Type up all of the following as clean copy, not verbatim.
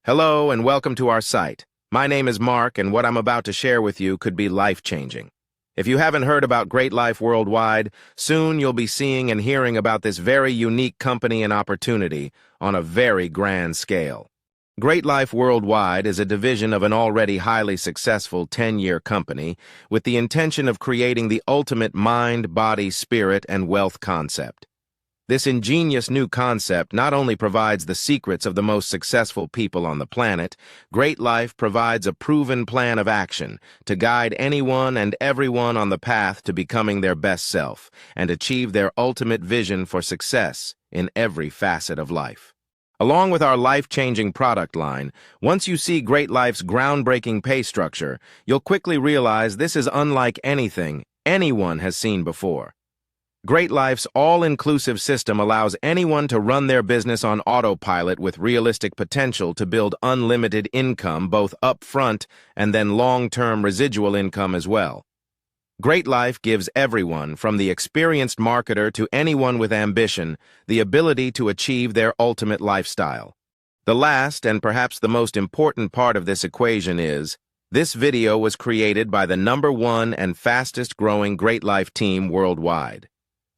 Hello and welcome to our site. My name is Mark, and what I'm about to share with you could be life-changing. If you haven't heard about GreatLife Worldwide, soon you'll be seeing and hearing about this very unique company and opportunity on a very grand scale. GreatLife Worldwide is a division of an already highly successful 10-year company with the intention of creating the ultimate mind, body, spirit, and wealth concept. This ingenious new concept not only provides the secrets of the most successful people on the planet, GreatLife provides a proven plan of action to guide anyone and everyone on the path to becoming their best self and achieve their ultimate vision for success in every facet of life. Along with our life-changing product line, once you see GreatLife's groundbreaking pay structure, you'll quickly realize this is unlike anything anyone has seen before. GreatLife's all-inclusive system allows anyone to run their business on autopilot with realistic potential to build unlimited income, both upfront and then long-term residual income as well. GreatLife gives everyone, from the experienced marketer to anyone with ambition, the ability to achieve their ultimate lifestyle. The last and perhaps the most important part of this equation is, this video was created by the #1 and fastest-growing GreatLife team worldwide.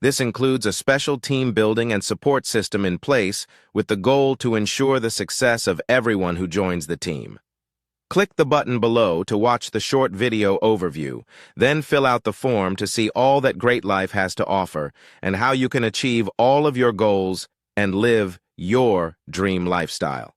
This includes a special team building and support system in place with the goal to ensure the success of everyone who joins the team. Click the button below to watch the short video overview, then fill out the form to see all that GreatLife has to offer and how you can achieve all of your goals and live your dream lifestyle.